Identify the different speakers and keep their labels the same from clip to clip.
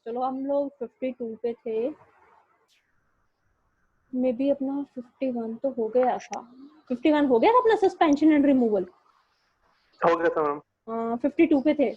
Speaker 1: चलो हम लोग 52 पे थे, मे बी अपना 51 तो हो गया था। 51 हो गया था अपना सस्पेंशन एंड रिमूवल।
Speaker 2: हो गया था मैम।
Speaker 1: 52 पे थे।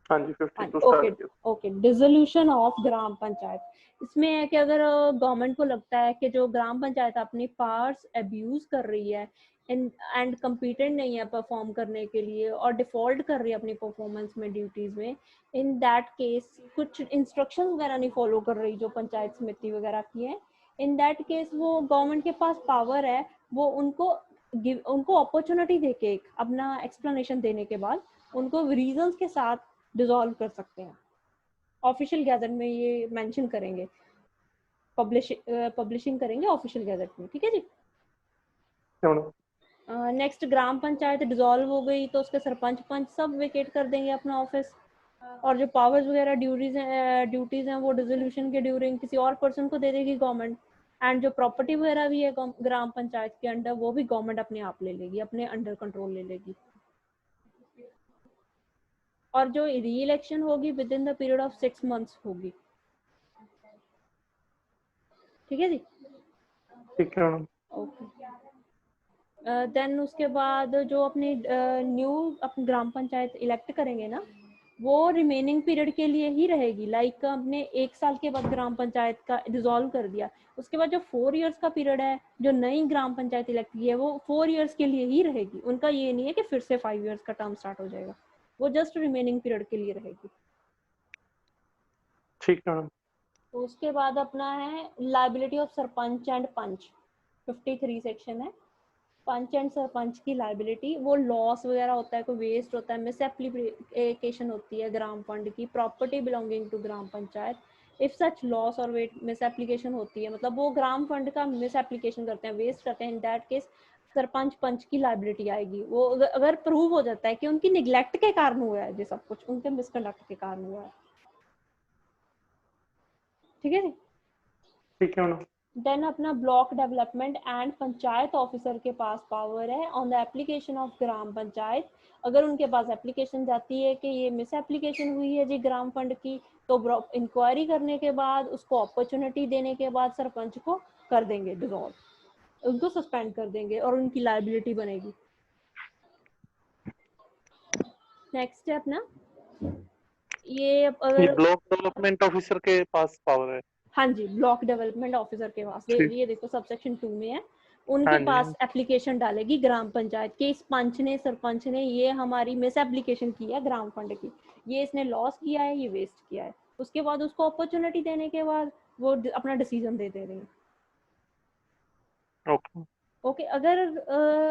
Speaker 2: हाँ जी, 52
Speaker 1: ओके
Speaker 2: स्टार्ट किया।
Speaker 1: Okay. Dissolution of gram panchayat, इसमें है कि अगर गवर्नमेंट को लगता है कि जो ग्राम पंचायत अपनी पावर्स अब्यूज कर रही है एंड कम्पिटेंट नहीं है परफॉर्म करने के लिए और डिफॉल्ट कर रही है अपनी परफॉर्मेंस में, ड्यूटीज में, इन दैट केस कुछ इंस्ट्रक्शंस वगैरह नहीं फॉलो कर रही जो पंचायत समिति वगैरह की है, इन दैट केस वो गवर्नमेंट के पास पावर है, वो उनको अपॉर्चुनिटी देके अपना एक्सप्लेनेशन देने के बाद उनको रीजंस के साथ डिसॉल्व कर सकते हैं। ऑफिशियल गैजेट में ये मेंशन करेंगे, पब्लिशिंग करेंगे ऑफिशियल गैजेट में। ठीक है जी। नेक्स्ट, ग्राम पंचायत डिसॉल्व हो गई तो उसके सरपंच पंच सब वेकेट कर देंगे अपना ऑफिस, और जो पावर्स वगैरह ड्यूटीज हैं वो डिसोल्यूशन के ड्यूरिंग किसी और पर्सन को दे देगी गवर्नमेंट, एंड जो प्रॉपर्टी वगैरह भी है ग्राम पंचायत के अंडर वो भी गवर्नमेंट अपने आप ले लेगी, अपने अंडर कंट्रोल ले लेगी। और जो री इलेक्शन होगी with in the period of 6 months होगी। ठीक है जी।
Speaker 2: ठीक है मैडम।
Speaker 1: ओके। देन उसके बाद जो अपनी न्यू अपनी ग्राम पंचायत इलेक्ट करेंगे ना, वो रिमेनिंग पीरियड के लिए ही रहेगी। लाइक हमने 1 साल के बाद ग्राम पंचायत का डिसॉल्व कर दिया, उसके बाद जो 4 इयर्स का पीरियड है जो नई ग्राम पंचायत इलेक्ट की है वो 4 इयर्स के लिए ही रहेगी। उनका ये नहीं है कि फिर से 5 इयर्स का टर्म स्टार्ट हो जाएगा, वो जस्ट रिमेनिंग पीरियड के लिए रहेगी।
Speaker 2: ठीक है मैडम।
Speaker 1: तो उसके बाद अपना है liability of sarpanch and panch, 53 section है। पंच एंड सरपंच की लाइबिलिटी, वो लॉस वगैरह होता है, कोई वेस्ट होता है, मिस एप्लीकेशन होती है ग्राम फंड की, property belonging to gram panchayat, if such loss और मिस एप्लीकेशन होती है, मतलब वो ग्राम फंड का मिस एप्लीकेशन करते हैं, वेस्ट करते हैं, in that case sarpanch panch की लाइबिलिटी आएगी। वो अगर प्रूव हो जाता है कि उनकी निगलेक्ट के कारण हुआ है, ये सब कुछ उनके मिसकंडक्ट के कारण हुआ है। ठीक है जी।
Speaker 2: ठीक है मैडम।
Speaker 1: देन अपना block development and panchayat officer के पास पावर है on the application of gram panchayat. अगर उनके पास एप्लीकेशन जाती है कि ये मिस एप्लीकेशन हुई है जी ग्राम फंड की, तो इंक्वायरी करने के बाद उसको अपॉर्चुनिटी देने के बाद सरपंच को कर देंगे डिसॉल्व, उनको सस्पेंड कर देंगे और उनकी लाइबिलिटी बनेगी। नेक्स्ट है अपना ये अगर
Speaker 2: ब्लॉक डेवलपमेंट ऑफिसर के पास पावर है।
Speaker 1: हाँ जी, ब्लॉक डेवलपमेंट ऑफिसर के पास, ये देखो सबसेक्शन 2 में है, उनके
Speaker 2: हाँ जी,
Speaker 1: पास एप्लीकेशन डालेगी ग्राम पंचायत के इस पंच ने सरपंच ने ये हमारी मिस एप्लीकेशन की है ग्राम फंड की, ये इसने लॉस किया है, ये वेस्ट किया है, उसके बाद उसको अपॉर्चुनिटी देने के बाद वो अपना डिसीजन दे रही है।
Speaker 2: ओके।
Speaker 1: ओके, अगर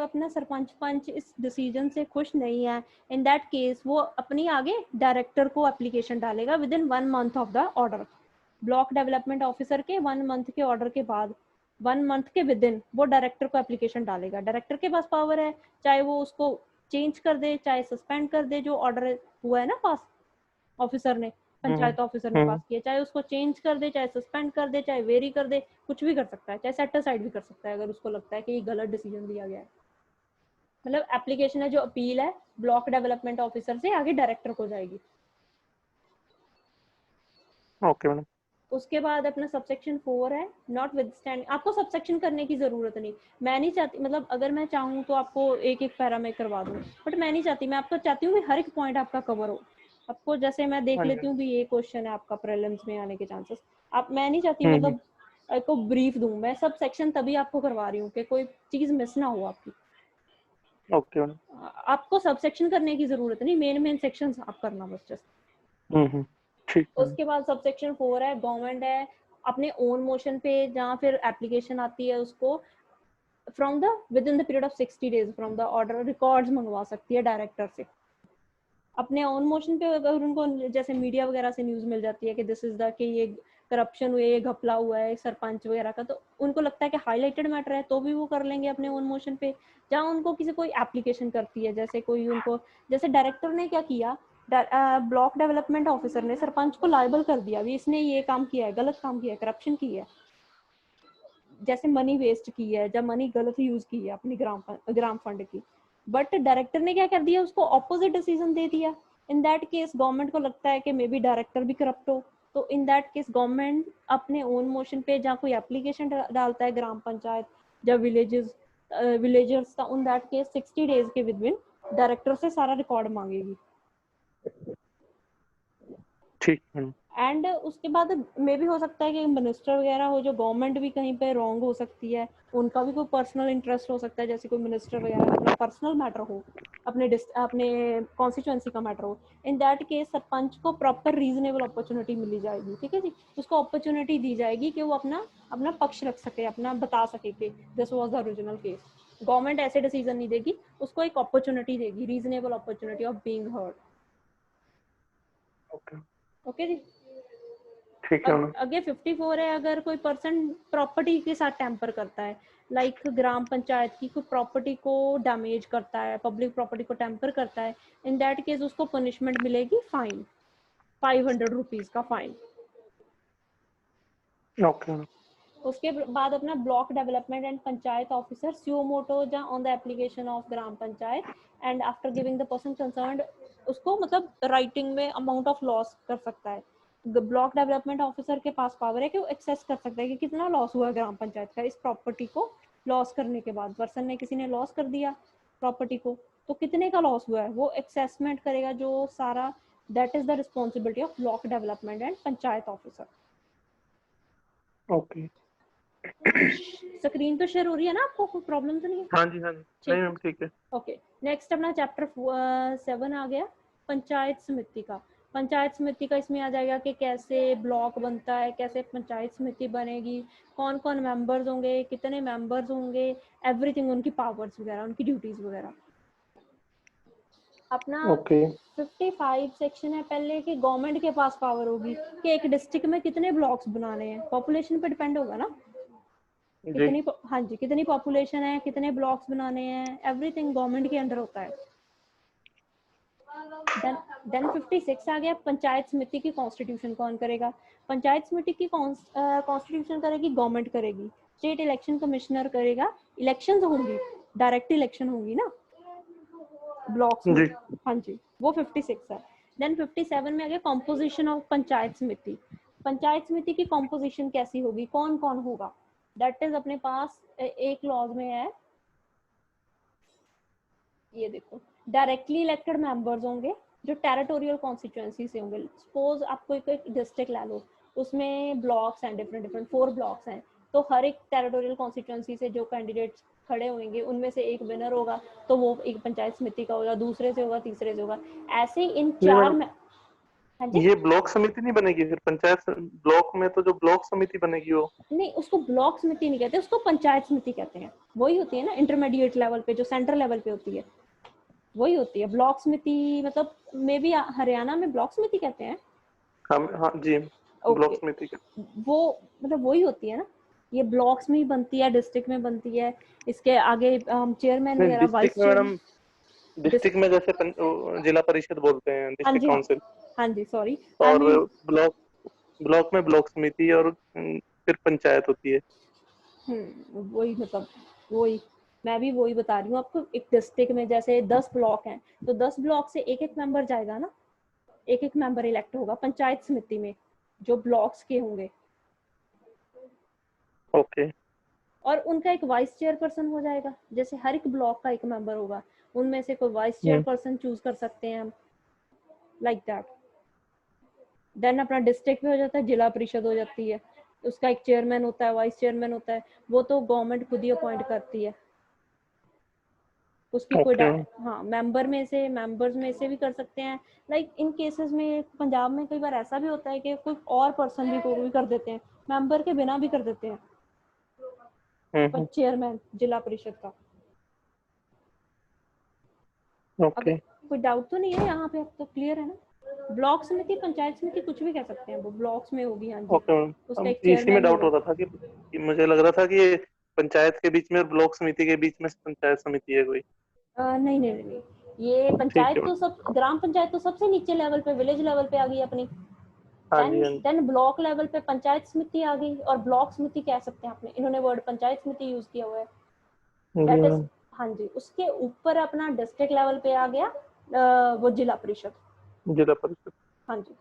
Speaker 1: अपना सरपंच पंच इस डिसीजन से खुश नहीं है, इन दैट केस वो अपनी आगे डायरेक्टर को एप्लीकेशन डालेगा with in 1 month of the order. Block development officer के 1 मंथ के ऑर्डर के बाद 1 मंथ के विद इन वो डायरेक्टर को एप्लीकेशन डालेगा। डायरेक्टर के पास पावर है, चाहे वो उसको चेंज कर दे, चाहे सस्पेंड कर दे, जो ऑर्डर हुआ है ना पास ऑफिसर ने, पंचायत ऑफिसर ने पास किया, चाहे उसको चेंज कर दे, चाहे सस्पेंड कर दे, चाहे वेरी कर दे, कुछ भी कर सकता है, चाहे सेट असाइड भी कर सकता है अगर उसको लगता है कि ये गलत डिसीजन दिया गया है। मतलब एप्लीकेशन है जो अपील है ब्लॉक डेवलपमेंट ऑफिसर से आगे डायरेक्टर को जाएगी।
Speaker 2: Okay madam.
Speaker 1: उसके बाद अपना सबसेक्शन 4 है नॉट विदस्टैंडिंग, आपको सबसेक्शन करने की जरूरत नहीं, मैं नहीं चाहती, मतलब अगर मैं चाहूँ तो आपको एक एक पैरा में करवा दूँ, बट मैं नहीं चाहती, मैं आपको चाहती हूँ कि हर एक पॉइंट आपका कवर हो। आपको जैसे मैं देख
Speaker 2: हाँ
Speaker 1: लेती
Speaker 2: जी।
Speaker 1: हूँ भी ये क्वेश्चन है आपका प्रीलिम्स में आने के चांसेस, आप, मैं नहीं चाहती
Speaker 2: हम्म।
Speaker 1: मतलब आपको ब्रीफ दूँ, मैं सब सेक्शन तभी आपको करवा रही हूँ कि कोई चीज मिस ना हो आपकी।
Speaker 2: Okay madam.
Speaker 1: आपको सब सेक्शन करने की जरूरत नहीं, मेन मेन सेक्शन आप करना बस जस्ट।
Speaker 2: ठीक है।
Speaker 1: उसके बाद सबसेक्शन 4 है गवर्नमेंट है अपने ओन मोशन पे जहाँ फिर एप्लीकेशन आती है उसको from the with in the period of 60 days from the order records मंगवा सकती है डायरेक्टर से अपने ओन मोशन पे। अगर उनको जैसे मीडिया वगैरह से न्यूज मिल जाती है कि दिस इज द कि ये करप्शन हुए, ये घपला हुआ है सरपंच वगैरह का, तो उनको लगता है कि हाईलाइटेड मैटर है तो भी वो कर लेंगे अपने ओन मोशन पे। जहाँ उनको किसी कोई एप्लीकेशन करती है, जैसे कोई उनको, जैसे डायरेक्टर ने क्या किया, ब्लॉक डेवलपमेंट ऑफिसर ने सरपंच को लायबल कर दिया, भी इसने ये काम किया है, गलत काम किया है, करप्शन की है, जैसे मनी वेस्ट की है, जब मनी गलत यूज की है अपनी ग्राम फंड की, बट डायरेक्टर ने क्या कर दिया, उसको ऑपोजिट डिसीजन दे दिया। इन दैट केस गवर्नमेंट को लगता है कि मे बी डायरेक्टर भी करप्ट हो, तो इन दैट केस गवर्नमेंट अपने ओन मोशन पे जहाँ कोई एप्लीकेशन डालता है ग्राम पंचायत या विलेजर्स का, उन दैट केस 60 डेज के विद इन डायरेक्टर से सारा रिकॉर्ड मांगेगी।
Speaker 2: ठीक है।
Speaker 1: एंड उसके बाद मे भी हो सकता है कि मिनिस्टर वगैरह हो, जो गवर्नमेंट भी कहीं पे रॉन्ग हो सकती है, उनका भी कोई पर्सनल इंटरेस्ट हो सकता है, जैसे कोई मिनिस्टर वगैरह अपना पर्सनल मैटर हो, अपने कॉन्स्टिट्यूएंसी का मैटर हो, इन दैट केस सरपंच को प्रॉपर रीजनेबल अपॉर्चुनिटी मिली जाएगी। ठीक है जी, उसको अपॉर्चुनिटी दी जाएगी कि वो अपना अपना पक्ष रख सके, अपना बता सके कि this was the original case. Government ऐसे डिसीजन नहीं देगी, उसको एक अपॉर्चुनिटी देगी, reasonable opportunity of being heard.
Speaker 2: Okay
Speaker 1: okay ji.
Speaker 2: ठीक है मैडम।
Speaker 1: अगे 54 है, अगर कोई पर्सन प्रॉपर्टी के साथ टेम्पर करता है, लाइक ग्राम पंचायत की कोई प्रॉपर्टी को डैमेज करता है, पब्लिक प्रॉपर्टी को टेम्पर करता है, इन दैट केस उसको पनिशमेंट मिलेगी फाइन, 500 रुपीज का फाइन।
Speaker 2: ओके।
Speaker 1: उसके बाद अपना block development and panchayat officer suo motu या on the application of gram panchayat and after giving the person concerned, उसको मतलब राइटिंग में अमाउंट ऑफ लॉस कर सकता है। ब्लॉक डेवलपमेंट ऑफिसर के पास पावर है कि वो एक्सेस कर सकता है कि कितना लॉस हुआ है ग्राम पंचायत का इस प्रॉपर्टी को लॉस करने के बाद। पर्सन ने, किसी ने लॉस कर दिया प्रॉपर्टी को, तो कितने का लॉस हुआ है वो एक्सेसमेंट करेगा, जो सारा that is the responsibility of block development and panchayat officer.
Speaker 2: Okay.
Speaker 1: Screen तो शेयर हो रही है ना, आपको कोई प्रॉब्लम तो नहीं है?
Speaker 2: हाँ जी हाँ जी, नहीं मैम ठीक है।
Speaker 1: ओके, नेक्स्ट अपना चैप्टर 7 आ गया, पंचायत समिति का। पंचायत समिति का इसमें आ जाएगा कि कैसे ब्लॉक बनता है, कैसे पंचायत समिति बनेगी, कौन कौन मेंबर्स होंगे, कितने मेंबर्स होंगे, एवरीथिंग, उनकी पावर्स वगैरह, उनकी ड्यूटीज वगैरह। अपना
Speaker 2: ओके
Speaker 1: 55 सेक्शन है पहले कि गवर्नमेंट के पास पावर होगी कि एक डिस्ट्रिक्ट में कितने ब्लॉक्स बनाने हैं, पॉपुलेशन पे डिपेंड होगा ना,
Speaker 2: जी।
Speaker 1: कितनी, हाँ जी, कितनी पॉपुलेशन है, कितने ब्लॉक्स बनाने हैं, एवरीथिंग गवर्नमेंट के अंडर होता है। देन 56 आ गया, पंचायत समिति की कॉन्स्टिट्यूशन कौन करेगा। पंचायत समिति की कॉन्स्टिट्यूशन करेगी गवर्नमेंट करेगी, स्टेट इलेक्शन कमिश्नर करेगा, इलेक्शंस होंगी, डायरेक्ट इलेक्शन होंगी ना ब्लॉक्स में।
Speaker 2: जी।
Speaker 1: हाँ जी, वो 56 है। देन 57 में आ गया कॉम्पोजिशन ऑफ पंचायत समिति। पंचायत समिति की कॉम्पोजिशन कैसी होगी, कौन कौन होगा, दैट इज अपने पास एक लॉज में है, ये देखो, डायरेक्टली इलेक्टेड मेंबर्स होंगे जो टेरिटोरियल कॉन्स्टिट्यूएंसी से होंगे। सपोज आपको एक डिस्ट्रिक्ट ला लो, उसमें ब्लॉक्स हैं, डिफरेंट डिफरेंट 4 ब्लॉक्स हैं, तो हर एक टेरिटोरियल कॉन्स्टिट्यूएंसी से जो कैंडिडेट्स खड़े होंगे उनमें से एक विनर होगा, तो वो एक पंचायत समिति का होगा, दूसरे से होगा, तीसरे से होगा, ऐसे इन
Speaker 2: नहीं
Speaker 1: 4
Speaker 2: मैडम,
Speaker 1: में। हाँ जी,
Speaker 2: ये ब्लॉक समिति नहीं बनेगी फिर पंचायत ब्लॉक में, तो जो ब्लॉक समिति बनेगी वो।
Speaker 1: नहीं, उसको ब्लॉक समिति नहीं कहते, उसको पंचायत समिति कहते हैं। वही होती है ना इंटरमीडिएट लेवल पे, जो सेंट्रल लेवल पे होती है, वही होती है ब्लॉक समिति। मतलब मे बी हरियाणा में ब्लॉक समिति कहते हैं।
Speaker 2: हाँ हाँ जी, ब्लॉक
Speaker 1: ओके,
Speaker 2: समिति का।
Speaker 1: वो मतलब वही होती है ना, ये ब्लॉक्स में ही बनती है, डिस्ट्रिक्ट में बनती है। इसके आगे हम चेयरमैन
Speaker 2: नहीं
Speaker 1: वगैरह, वाइस
Speaker 2: डिस्ट्रिक्ट में
Speaker 1: चेयरमैन।
Speaker 2: मैडम, डिस्ट्रिक्ट में जैसे जिला परिषद बोलते हैं,
Speaker 1: हाँ
Speaker 2: डिस्ट्रिक्ट
Speaker 1: जी,
Speaker 2: काउंसिल।
Speaker 1: हाँ जी, सॉरी, आई
Speaker 2: और
Speaker 1: मीन,
Speaker 2: ब्लॉक, ब्लॉक में ब्लॉक समिति और फिर पंचायत होती है।
Speaker 1: वही मतलब वही, मैं भी वही बता रही हूँ आपको। एक डिस्ट्रिक्ट में जैसे 10 ब्लॉक हैं, तो 10 ब्लॉक से एक एक मेंबर जाएगा ना, एक एक मेंबर इलेक्ट होगा पंचायत समिति में, जो ब्लॉक्स के होंगे।
Speaker 2: ओके।
Speaker 1: और उनका एक वाइस चेयरपर्सन हो जाएगा, जैसे हर एक ब्लॉक का एक मेंबर होगा, उनमें से कोई वाइस चेयरपर्सन चूज कर सकते हैं हम, लाइक दैट। देन अपना डिस्ट्रिक्ट में हो जाता है, जिला परिषद हो जाती है, उसका एक चेयरमैन होता है, वाइस चेयरमैन होता है, वो तो गवर्नमेंट खुद ही अपॉइंट करती है। उसकी कोई
Speaker 2: ओके।
Speaker 1: हाँ, मेंबर्स में से भी कर सकते हैं। लाइक इन केसेस में पंजाब में कई बार ऐसा भी होता है कि कोई और पर्सन भी कोई भी कर देते हैं, मेंबर के बिना भी कर देते हैं, चेयरमैन जिला परिषद का। अगर
Speaker 2: ओके
Speaker 1: कोई डाउट तो नहीं है यहाँ पे, अब तो क्लियर है ना। ब्लॉक समिति, पंचायत समिति कुछ भी कह सकते हैं, वो ब्लॉक्स में होगी। हाँ जी,
Speaker 2: ओके मैम।
Speaker 1: उसका
Speaker 2: अब
Speaker 1: एक
Speaker 2: इसी में
Speaker 1: चेयरमैन
Speaker 2: डाउट
Speaker 1: होगा।
Speaker 2: होता था कि मुझे लग रहा था कि ये पंचायत के बीच में और ब्लॉक समिति के बीच में पंचायत समिति है कोई।
Speaker 1: नहीं नहीं नहीं, ये
Speaker 2: ठीक है
Speaker 1: पंचायत तो
Speaker 2: मैम।
Speaker 1: सब, ग्राम पंचायत तो सबसे नीचे लेवल पे, विलेज लेवल पे आ गई अपनी।
Speaker 2: हाँ
Speaker 1: देन
Speaker 2: जी हाँ जी।
Speaker 1: देन ब्लॉक लेवल पे पंचायत समिति आ गई, और ब्लॉक समिति कह सकते हैं आपने, इन्होंने वर्ड पंचायत समिति यूज किया हुआ है,
Speaker 2: जी
Speaker 1: दैट इज।
Speaker 2: मैम।
Speaker 1: हाँ जी, उसके ऊपर अपना डिस्ट्रिक्ट लेवल पे आ गया वो जिला परिषद।
Speaker 2: जिला परिषद।
Speaker 1: हाँ जी,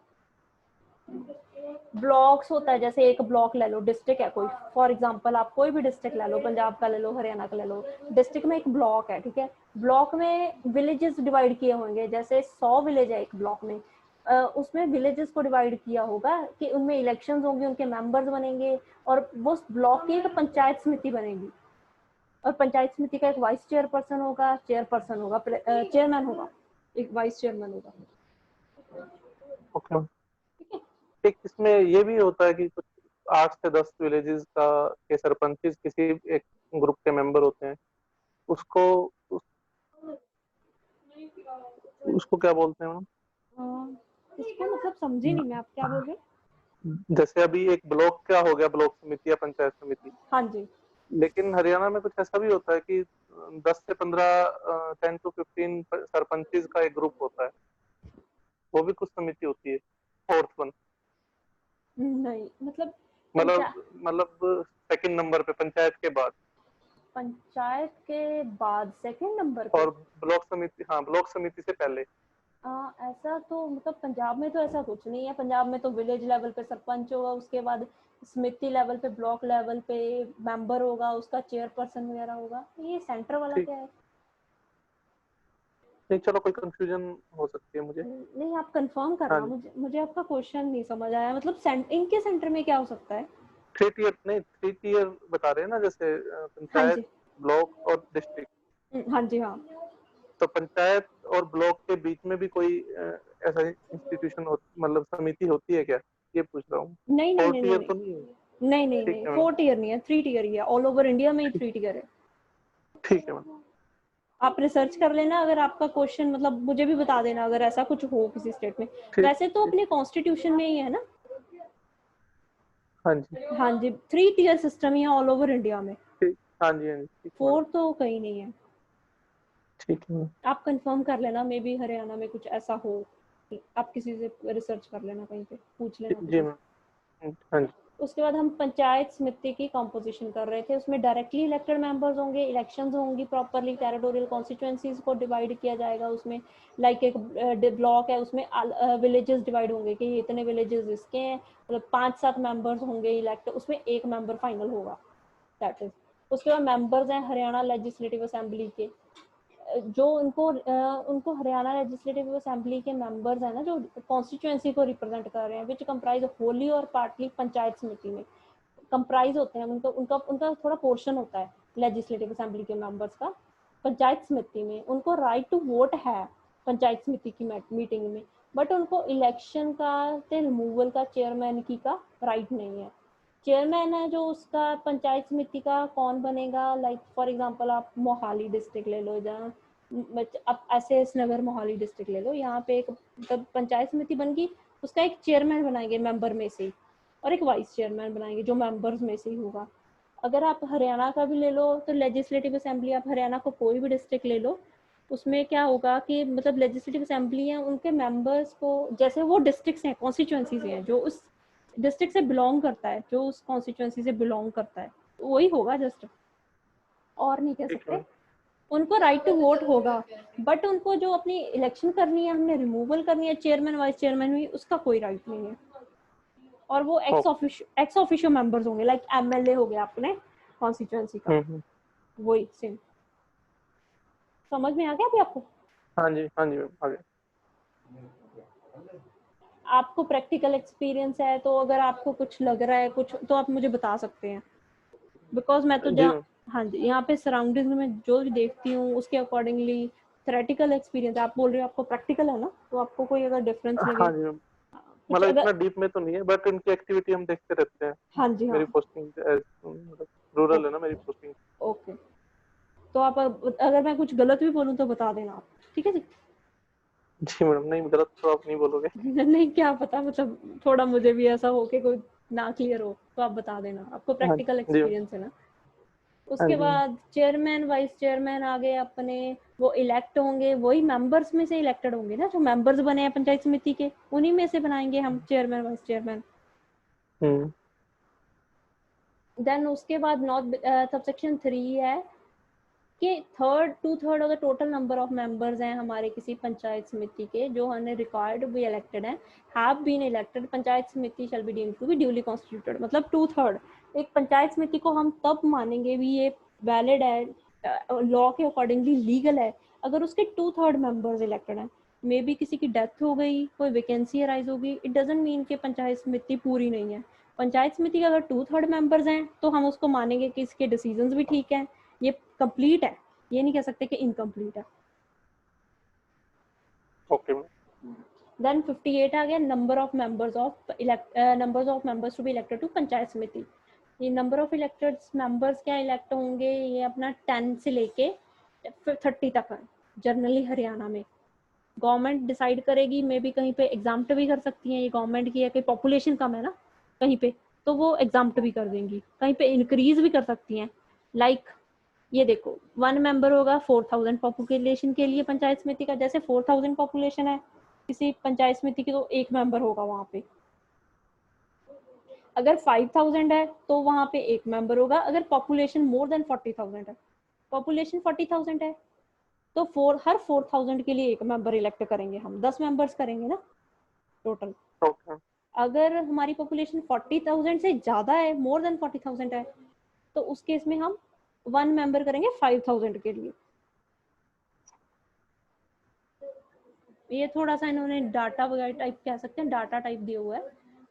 Speaker 1: ब्लॉक्स होता है, जैसे एक ब्लॉक ले लो, डिस्ट्रिक्ट है कोई, फॉर एग्जांपल आप कोई भी डिस्ट्रिक्ट ले लो, पंजाब का ले लो, हरियाणा का ले लो, डिस्ट्रिक्ट में एक ब्लॉक है, ठीक है। ब्लॉक में विलेजेस डिवाइड किए होंगे, जैसे 100 विलेज है एक ब्लॉक में, उसमें विलेजेस को डिवाइड किया होगा कि उनमें इलेक्शंस होंगे, उनके मेंबर्स बनेंगे, और वो ब्लॉक की एक पंचायत समिति बनेगी, और पंचायत समिति का एक वाइस चेयरपर्सन होगा, चेयरपर्सन होगा, चेयरमैन होगा, एक वाइस चेयरमैन होगा।
Speaker 2: ओके। एक इसमें ये भी होता है कि कुछ 8 से 10 विलेजेस का के सरपंच किसी एक ग्रुप के मेंबर होते हैं, उसको उस, उसको क्या बोलते हैं मैम?
Speaker 1: इसको मतलब समझी नहीं मैं, आप क्या बोल रहे हैं?
Speaker 2: जैसे अभी एक ब्लॉक क्या हो गया, ब्लॉक समिति या पंचायत समिति,
Speaker 1: हाँ जी।
Speaker 2: लेकिन हरियाणा में कुछ ऐसा भी होता है कि 10 से 15 10 to 15 सरपंचेस का एक ग्रुप होता है, वो भी कुछ समिति होती है, फोर्थ वन,
Speaker 1: नहीं मतलब
Speaker 2: मतलब
Speaker 1: पंचा
Speaker 2: मतलब सेकंड नंबर पे पंचायत के बाद,
Speaker 1: पंचायत के बाद सेकंड नंबर पे।
Speaker 2: और ब्लॉक समिति, हाँ ब्लॉक समिति से पहले।
Speaker 1: ऐसा तो मतलब पंजाब में तो ऐसा कुछ नहीं है, पंजाब में तो विलेज लेवल पे सरपंच होगा, उसके बाद समिति लेवल पे, ब्लॉक लेवल पे मेंबर होगा, उसका चेयरपर्सन वगैरह होगा। ये सेंटर वाला
Speaker 2: ठीक,
Speaker 1: क्या है?
Speaker 2: नहीं चलो, कोई कंफ्यूजन हो सकती है मुझे।
Speaker 1: नहीं, आप कंफर्म
Speaker 2: हाँ
Speaker 1: करना,
Speaker 2: जी,
Speaker 1: मुझे आपका क्वेश्चन नहीं समझ आया, मतलब इनके सेंटर में क्या हो सकता है?
Speaker 2: 3 टीयर नहीं, 3 टीयर बता रहे हैं ना, जैसे
Speaker 1: हाँ
Speaker 2: पंचायत,
Speaker 1: जी।
Speaker 2: ब्लॉक और डिस्ट्रिक्ट।
Speaker 1: हाँ जी हाँ।
Speaker 2: तो पंचायत और ब्लॉक के बीच में भी कोई ऐसा इंस्टीट्यूशन मतलब समिति होती है क्या, ये पूछ रहा हूँ।
Speaker 1: नहीं नहीं
Speaker 2: फोर
Speaker 1: नहीं नहीं
Speaker 2: टीयर
Speaker 1: नहीं
Speaker 2: तो नहीं है?
Speaker 1: नहीं नहीं
Speaker 2: ठीक
Speaker 1: नहीं,
Speaker 2: है मैडम,
Speaker 1: 4 टीयर नहीं है, 3 टीयर ही है, ऑल ओवर इंडिया में ही
Speaker 2: ठीक,
Speaker 1: 3 टीयर है।
Speaker 2: ठीक है मैडम।
Speaker 1: आप रिसर्च कर लेना, अगर आपका क्वेश्चन मतलब मुझे भी बता देना अगर ऐसा कुछ हो किसी स्टेट में।
Speaker 2: ठीक,
Speaker 1: वैसे तो
Speaker 2: ठीक,
Speaker 1: अपने कॉन्स्टिट्यूशन में ही है ना।
Speaker 2: हाँ जी,
Speaker 1: हाँ जी, 3 टीयर सिस्टम ही है ऑल ओवर इंडिया में,
Speaker 2: ठीक, हाँ जी, हाँ जी, ठीक है मैडम,
Speaker 1: 4 तो कहीं नहीं है।
Speaker 2: ठीक है मैडम।
Speaker 1: आप कंफर्म कर लेना, मे बी हरियाणा में कुछ ऐसा हो, आप किसी से रिसर्च कर लेना, कहीं पे पूछ लेना
Speaker 2: जी
Speaker 1: किसी से।
Speaker 2: मैम, हाँ जी,
Speaker 1: उसके बाद हम पंचायत समिति की कॉम्पोजिशन कर रहे थे, उसमें डायरेक्टली इलेक्टेड मेंबर्स होंगे, इलेक्शंस होंगी प्रॉपरली, टेरिटोरियल कॉन्स्टिट्यूएंसीज को डिवाइड किया जाएगा उसमें, लाइक एक ब्लॉक है उसमें विलेजेस डिवाइड होंगे कि इतने विलेजेस इसके हैं, मतलब 5-7 मेंबर्स होंगे इलेक्ट, उसमें एक मेंबर फाइनल होगा, दैट इज। उसके बाद मेंबर्स हैं हरियाणा लेजिस्लेटिव असेंबली के, जो उनको हरियाणा लेजिस्लेटिव असेंबली के मेंबर्स हैं ना, जो कॉन्स्टिट्यूएंसी को रिप्रेजेंट कर रहे हैं, विच कंप्राइज होली और पार्टली पंचायत समिति में कंप्राइज होते हैं, उनका उनका उनका थोड़ा पोर्शन होता है लेजिस्लेटिव असेंबली के मेंबर्स का पंचायत समिति में, उनको राइट टू वोट है पंचायत समिति की मीटिंग में, बट उनको इलेक्शन का रिमूवल का, चेयरमैन की का राइट नहीं है। चेयरमैन है जो उसका पंचायत समिति का कौन बनेगा, लाइक फॉर एग्जांपल आप मोहाली डिस्ट्रिक्ट ले लो, जहाँ आप ऐसे नगर मोहाली डिस्ट्रिक्ट ले लो, यहाँ पे एक मतलब पंचायत समिति बन गई, उसका एक चेयरमैन बनाएंगे मेंबर में से ही, और एक वाइस चेयरमैन बनाएंगे जो मेंबर्स में से ही होगा। अगर आप हरियाणा का भी ले लो तो लेजिस्लेटिव असेंबली, आप हरियाणा को कोई भी डिस्ट्रिक्ट ले लो, उसमें क्या होगा कि मतलब लेजिस्लेटिव असेंबली है, उनके मेंबर्स को, जैसे वो डिस्ट्रिक्ट्स हैं, कॉन्स्टिट्यूएंसीज हैं, जो उस डिस्ट्रिक्ट से बिलोंग करता है, जो उस कॉन्स्टिट्यूएंसी से बिलोंग करता है, वही होगा जस्ट, और नहीं कह
Speaker 2: ठीक है
Speaker 1: सकते।
Speaker 2: मैम,
Speaker 1: उनको राइट टू वोट होगा, बट उनको जो अपनी इलेक्शन करनी है, हमने रिमूवल करनी है चेयरमैन वाइस चेयरमैन हुई, उसका कोई राइट नहीं है। और वो
Speaker 2: ओके,
Speaker 1: एक्स ऑफिशियो मेंबर्स होंगे, लाइक एमएलए हो गया अपने कॉन्स्टिट्यूएंसी का, वही सेम। समझ में आ गया अभी आपको?
Speaker 2: हाँ जी, हाँ जी मैम, आगे।
Speaker 1: आपको प्रैक्टिकल एक्सपीरियंस है तो अगर आपको कुछ लग रहा है कुछ, तो आप मुझे बता सकते हैं, बिकॉज मैं तो
Speaker 2: जी मैम,
Speaker 1: हाँ जी, यहाँ पे सराउंडिंग में जो भी देखती हूँ उसके अकॉर्डिंगली थ्योरेटिकल एक्सपीरियंस, आप बोल रहे हो आपको प्रैक्टिकल है ना, तो आपको कोई अगर डिफरेंस लगे
Speaker 2: हाँ जी मैम,
Speaker 1: कुछ
Speaker 2: मतलब
Speaker 1: अगर।
Speaker 2: इतना डीप में तो नहीं है, बट इनकी एक्टिविटी हम देखते रहते हैं।
Speaker 1: हाँ जी हाँ।
Speaker 2: मेरी पोस्टिंग मतलब रूरल है ना मेरी पोस्टिंग।
Speaker 1: ओके, तो आप अगर मैं कुछ गलत भी बोलूँ तो बता देना आप, ठीक है जी।
Speaker 2: जी मैडम, नहीं गलत तो आप नहीं बोलोगे।
Speaker 1: नहीं, क्या पता, मतलब थोड़ा मुझे भी ऐसा हो कि कोई ना क्लियर हो, तो आप बता देना, आपको
Speaker 2: हाँ
Speaker 1: प्रैक्टिकल
Speaker 2: जी मैम,
Speaker 1: एक्सपीरियंस है ना।
Speaker 2: हाँ
Speaker 1: उसके
Speaker 2: जी मैम,
Speaker 1: बाद चेयरमैन वाइस चेयरमैन आ गए अपने, वो इलेक्ट होंगे, वही मेंबर्स में से इलेक्टेड होंगे ना, जो मेंबर्स बने हैं पंचायत समिति के, उन्हीं में से बनाएंगे हम chairman vice chairman.
Speaker 2: Hmm,
Speaker 1: then उसके बाद नॉट सबसेक्शन 3 है, कि 2/3 of the total number of members हैं हमारे किसी पंचायत समिति के जो हमने रिक्वायर्ड बी इलेक्टेड हैं, have been elected, panchayat samiti shall be deemed to be duly constituted. मतलब 2/3 एक पंचायत समिति को हम तब मानेंगे भी ये वैलिड है, लॉ के अकॉर्डिंगली लीगल है, अगर उसके 2/3 मेंबर्स इलेक्टेड हैं। मे बी किसी की डेथ हो गई, कोई वैकेंसी अराइज होगी, इट डजंट मीन कि पंचायत समिति पूरी नहीं है। पंचायत समिति के अगर 2/3 मेंबर्स हैं तो हम उसको मानेंगे कि इसके डिसीजंस भी ठीक हैं, ये कंप्लीट है, ये नहीं कह सकते कि इनकम्प्लीट है।
Speaker 2: ओके।
Speaker 1: देन 58 आ गया number of members to be elected to panchayat samiti. ये नंबर ऑफ इलेक्टेड मेंबर्स क्या इलेक्ट होंगे, ये अपना 10 से लेके 30 तक है जनरली हरियाणा में। गवर्नमेंट डिसाइड करेगी, मे बी कहीं पे एग्जाम्प्ट भी कर सकती हैं, ये गवर्नमेंट की है कि पॉपुलेशन कम है ना कहीं पे, तो वो एग्जाम्प्ट भी कर देंगी, कहीं पे इंक्रीज भी कर सकती हैं। लाइक ये देखो 1 मेंबर होगा 4000 पॉपुलेशन के लिए पंचायत समिति का, जैसे 4000 पॉपुलेशन है किसी पंचायत समिति की तो 1 मेंबर होगा वहां पे। अगर 5000 है तो वहां पे 1 मेंबर होगा। अगर पॉपुलेशन मोर देन 40,000 है, पॉपुलेशन 40,000 है तो हर 4000 के लिए 1 मेंबर इलेक्ट करेंगे हम, 10 मेंबर्स करेंगे ना टोटल।
Speaker 2: ओके।
Speaker 1: अगर हमारी पॉपुलेशन 40,000 से ज्यादा है, मोर देन 40,000 है, तो उस केस में हम 1 मेंबर करेंगे 5000 के लिए। ये थोड़ा सा इन्होंने डाटा वगैरह टाइप कह सकते हैं, डाटा टाइप दिया हुआ है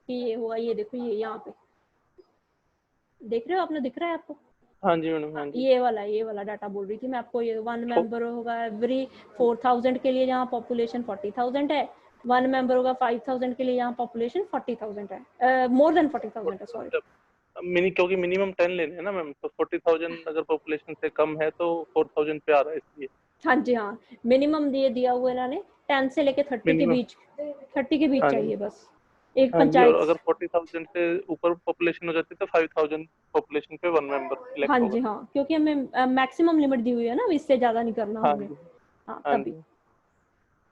Speaker 1: कि ये होगा, ये देखो ये यहाँ पे देख रहे हो आपने, दिख रहा है आपको?
Speaker 2: हाँ जी मैडम, हाँ जी।
Speaker 1: ये वाला डाटा बोल रही थी मैं आपको, ये 1 मेंबर होगा एवरी 4000 के लिए जहाँ पॉपुलेशन 40,000 है, 1 मेंबर होगा 5000 के लिए यहाँ पॉपुलेशन 40,000 है, मोर देन 40,000 है, सॉरी।
Speaker 2: क्योंकि मिनिमम 10 लेने हैं ना मैम, तो 40,000 अगर पॉपुलेशन से कम है तो 4,000 पे आ रहा है इसलिए।
Speaker 1: हाँ जी हाँ, मिनिमम दिया हुआ है इन्होंने 10 से लेके 30 के
Speaker 2: मिनिमम।
Speaker 1: बीच, 30 के बीच
Speaker 2: हाँ जी,
Speaker 1: चाहिए बस एक
Speaker 2: हाँ जी। और
Speaker 1: पंचायत।
Speaker 2: अगर 40,000 से ऊपर पॉपुलेशन हो जाती है तो 5,000 पॉपुलेशन पे 1 मेंबर
Speaker 1: हाँ
Speaker 2: सिलेक्ट होगा।
Speaker 1: जी हाँ, क्योंकि हमें मैक्सिमम लिमिट दी हुई है ना, इससे ज्यादा नहीं करना
Speaker 2: हाँ
Speaker 1: हमने।
Speaker 2: जी,
Speaker 1: हाँ
Speaker 2: हाँ
Speaker 1: तभी
Speaker 2: जी।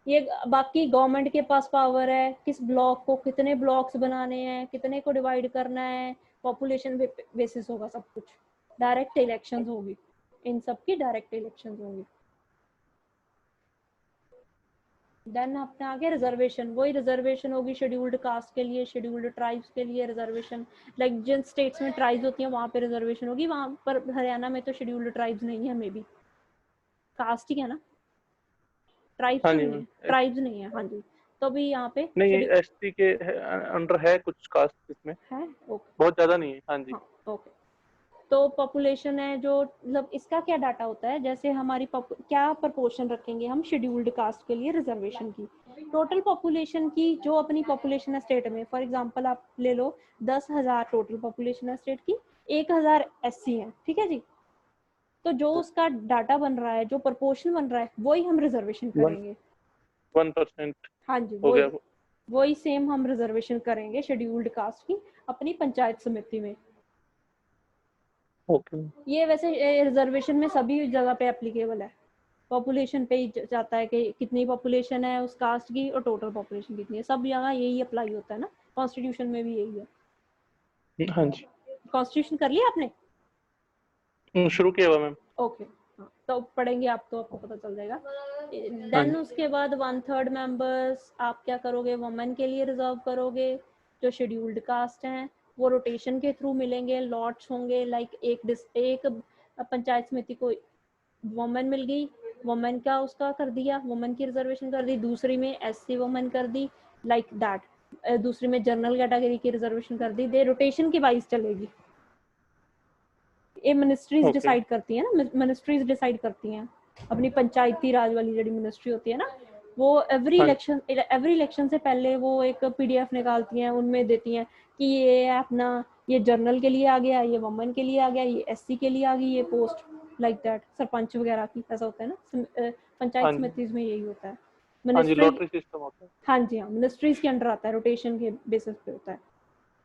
Speaker 1: ये बाकी गवर्नमेंट के पास पावर है, किस ब्लॉक को कितने ब्लॉक्स बनाने हैं, कितने को डिवाइड करना है, पॉपुलेशन बेसिस होगा सब कुछ। डायरेक्ट इलेक्शंस होगी, इन सब की डायरेक्ट इलेक्शंस होंगी। देन अपने आगे रिजर्वेशन, वही रिजर्वेशन होगी शेड्यूल्ड कास्ट के लिए, शेड्यूल्ड ट्राइब्स के लिए रिजर्वेशन। लाइक जिन स्टेट्स में ट्राइब्स होती हैं वहाँ पे रिजर्वेशन होगी, वहाँ पर हरियाणा में तो शेड्यूल्ड ट्राइब्स नहीं है, मे बी कास्ट ही है ना, ट्राइब्स
Speaker 2: हाँ
Speaker 1: तो
Speaker 2: जी
Speaker 1: नहीं
Speaker 2: मैम।
Speaker 1: है, ट्राइब्स नहीं है। हाँ जी, तो भी यहाँ पे
Speaker 2: नहीं, एसटी के अंडर है कुछ कास्ट इसमें,
Speaker 1: है। ओके
Speaker 2: बहुत ज्यादा नहीं है। हाँ जी।
Speaker 1: हाँ ओके। तो पॉपुलेशन है जो, मतलब इसका क्या डाटा होता है, जैसे हमारी क्या प्रपोर्शन रखेंगे हम शेड्यूल्ड कास्ट के लिए रिजर्वेशन की, टोटल पॉपुलेशन की, जो अपनी पॉपुलेशन है स्टेट में। फॉर एग्जांपल आप ले लो 10,000 टोटल पॉपुलेशन है स्टेट की, 1,000 एससी है, ठीक है जी। तो जो उसका डाटा बन रहा है, जो प्रपोर्शन बन रहा है, वही हम रिजर्वेशन करेंगे।
Speaker 2: 1%
Speaker 1: हाँ जी,
Speaker 2: हो गया।
Speaker 1: वही सेम हम रिजर्वेशन करेंगे शेड्यूल्ड कास्ट की अपनी पंचायत समिति में।
Speaker 2: ओके।
Speaker 1: ये वैसे रिजर्वेशन में सभी जगह पे एप्लीकेबल है, पॉपुलेशन पे ही जाता है कि कितनी पॉपुलेशन है उस कास्ट की और टोटल पॉपुलेशन कितनी है, सब जगह यही अप्लाई होता है ना, कॉन्स्टिट्यूशन में भी यही है।
Speaker 2: हाँ जी।
Speaker 1: कॉन्स्टिट्यूशन कर लिया आपने?
Speaker 2: शुरू किया हुआ मैम।
Speaker 1: ओके हाँ, तो पढ़ेंगे आप तो आपको पता चल जाएगा।
Speaker 2: हाँ
Speaker 1: देन
Speaker 2: जी।
Speaker 1: उसके बाद 1/3 मेंबर्स आप क्या करोगे, वुमेन के लिए रिजर्व करोगे, जो शेड्यूल्ड कास्ट हैं वो रोटेशन के थ्रू मिलेंगे, लॉट्स होंगे। लाइक एक पंचायत समिति को वुमेन मिल गई, वुमेन का उसका कर दिया, वुमेन की रिजर्वेशन कर दी, दूसरी में एससी वुमेन कर दी, लाइक दैट, दूसरी में जनरल कैटेगरी की रिजर्वेशन कर दी, दे रोटेशन की वाइज चलेगी। ये मिनिस्ट्रीज
Speaker 2: ओके।
Speaker 1: डिसाइड करती है ना, मिनिस्ट्रीज डिसाइड करती हैं अपनी पंचायती राज वाली जो मिनिस्ट्री होती है ना, वो एवरी
Speaker 2: हाँ जी।
Speaker 1: इलेक्शन से पहले वो एक पीडीएफ निकालती हैं, उनमें देती हैं कि ये अपना ये जनरल के लिए आ गया, ये वुमेन के लिए आ गया, ये एससी के लिए आ गई ये पोस्ट, लाइक दैट। सरपंच वगैरह की ऐसा होता है ना, पंचायत
Speaker 2: हाँ जी।
Speaker 1: समिति में यही होता है।
Speaker 2: हाँ जी,
Speaker 1: मिनिस्ट्री,
Speaker 2: लॉटरी सिस्टम होता है।
Speaker 1: हाँ जी हाँ, मिनिस्ट्रीज के अंडर आता है, रोटेशन के बेसिस पे होता है।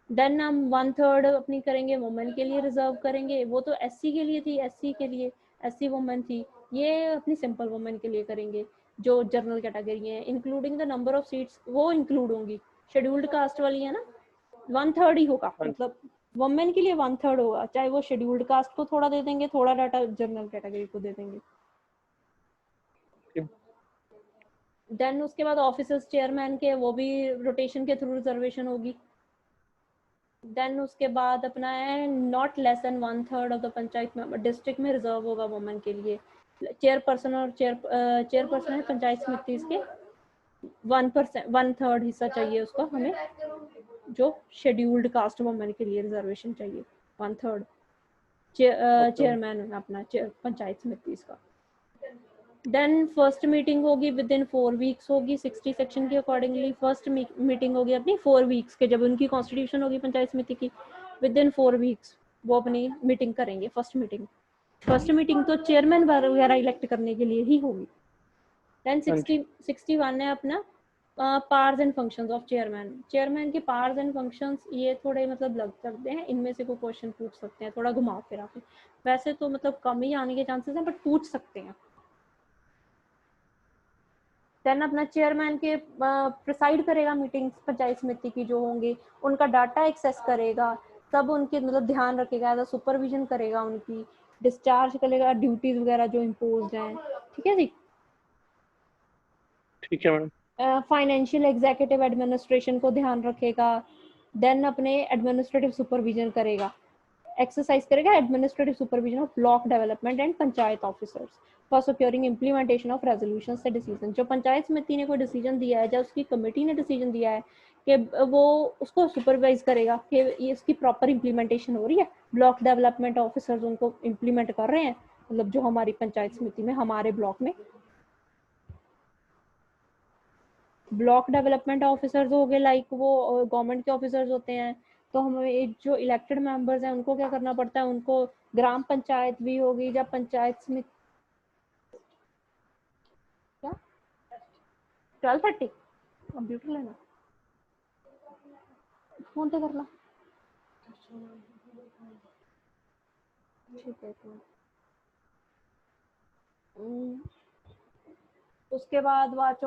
Speaker 1: देन हम 1/3 अपनी करेंगे वुमेन के लिए रिजर्व करेंगे, वो तो एससी के लिए थी, एससी के लिए एससी वुमेन थी, ये अपनी सिंपल वुमेन के लिए करेंगे। जो जनरल कैटेगरी है including the number of seats वो इंक्लूड होंगी, शेड्यूल्ड कास्ट वाली है ना 1/3 ही होगा,
Speaker 2: हाँ जी।
Speaker 1: मतलब वुमेन के लिए 1/3 होगा, चाहे वो शेड्यूल्ड कास्ट को थोड़ा दे देंगे, थोड़ा डाटा जनरल कैटेगरी को दे देंगे। देन उसके बाद ऑफिसर्स चेयरमैन के, वो भी रोटेशन के थ्रू रिजर्वेशन होगी। देन उसके बाद अपना है not less than 1/3 of the panchayat member district में रिजर्व होगा वुमेन के लिए। चेयरपर्सन और चेयरपर्सन है पंचायत समिति के 1%, 1/3 हिस्सा चाहिए उसको हमें, जो शेड्यूल्ड कास्ट वुमेन के लिए रिजर्वेशन चाहिए 1/3। चेयरमैन अपना पंचायत समिति का। देन फर्स्ट मीटिंग होगी विद इन 4 वीक्स होगी 60 सेक्शन के अकॉर्डिंगली। फर्स्ट मीटिंग होगी अपनी 4 वीक्स के, जब उनकी कॉन्स्टिट्यूशन होगी पंचायत समिति की, विद इन 4 वीक्स वो अपनी मीटिंग करेंगे। फर्स्ट मीटिंग तो चेयरमैन वगैरह इलेक्ट करने के लिए ही होगी। देन 61 है अपना powers and functions of chairman. Chairman के पावर्स एंड फंक्शंस ये थोड़े मतलब लग सकते हैं, इनमें से कोई क्वेश्चन पूछ सकते हैं थोड़ा घुमा फिरा के, वैसे तो मतलब कम ही आने के चांसेस हैं बट पूछ सकते हैं। देन अपना चेयरमैन के प्रिसाइड करेगा मीटिंग्स पंचायत समिति की जो होंगी, उनका डाटा एक्सेस करेगा, सब उनके मतलब ध्यान रखेगा, एज सुपरविजन करेगा, उनकी डिस्चार्ज करेगा ड्यूटीज वगैरह जो इम्पोज्ड हैं। ठीक है जी,
Speaker 2: ठीक है मैडम।
Speaker 1: फाइनेंशियल एग्जीक्यूटिव एडमिनिस्ट्रेशन को ध्यान रखेगा। देन अपने एडमिनिस्ट्रेटिव सुपरविजन करेगा, एक्सरसाइज करेगा administrative supervision of block development and panchayat officers for securing implementation of resolution से डिसीजन। जो पंचायत समिति ने कोई डिसीजन दिया है, जब उसकी कमेटी ने डिसीजन दिया है कि वो उसको सुपरवाइज करेगा कि ये इसकी प्रॉपर इम्प्लीमेंटेशन हो रही है, ब्लॉक डेवलपमेंट ऑफिसर्स उनको इम्प्लीमेंट कर रहे हैं, मतलब जो हमारी पंचायत समिति में हमारे ब्लॉक में ब्लॉक डेवलपमेंट ऑफिसर्स हो गए, लाइक वो गवर्नमेंट के ऑफिसर्स होते हैं। तो हमें जो इलेक्टेड मेंबर्स हैं उनको क्या करना पड़ता है, उनको ग्राम पंचायत भी होगी या पंचायत समिति, क्या 12:30 कंप्यूटर लेना फोन पे करना, ठीक है। उसके बाद watch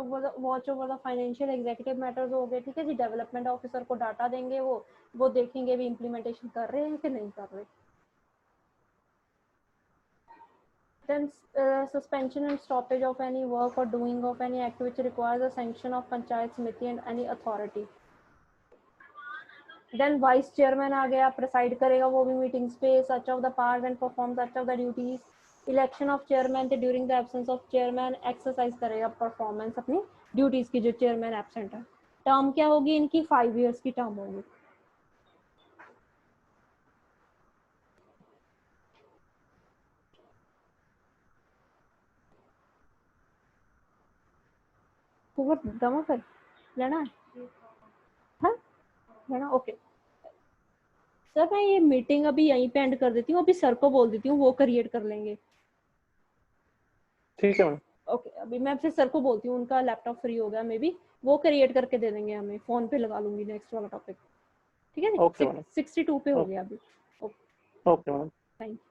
Speaker 1: over the financial executive matters हो गए। ठीक है जी, डेवलपमेंट ऑफिसर को डाटा देंगे, वो देखेंगे भी इम्प्लीमेंटेशन कर रहे हैं कि नहीं कर रहे। Then suspension and stoppage of any work or doing of any act which requires the sanction of panchayat samiti and any authority. Then vice chairman आ गया, preside करेगा वो भी meetings पे, such of the powers and perform such of the duties. Election of chairman थे, during the absence of chairman exercise करेगा performance अपनी duties की, जो chairman absent है। Term क्या होगी इनकी, 5 years की term होगी। दमा कर लेना है, हाँ लेना, ओके। सर मैं ये मीटिंग अभी यहीं पे एंड कर देती हूँ, अभी सर को बोल देती हूँ, वो क्रिएट कर लेंगे।
Speaker 2: ठीक है मैम।
Speaker 1: ओके, अभी मैं फिर सर को बोलती हूँ, उनका लैपटॉप फ्री हो गया, मे बी वो क्रिएट करके दे देंगे हमें, फोन पे लगा लूंगी नेक्स्ट वाला टॉपिक। ठीक है जी, 62 पे हो गया अभी।
Speaker 2: Okay ma'am.
Speaker 1: Thank you.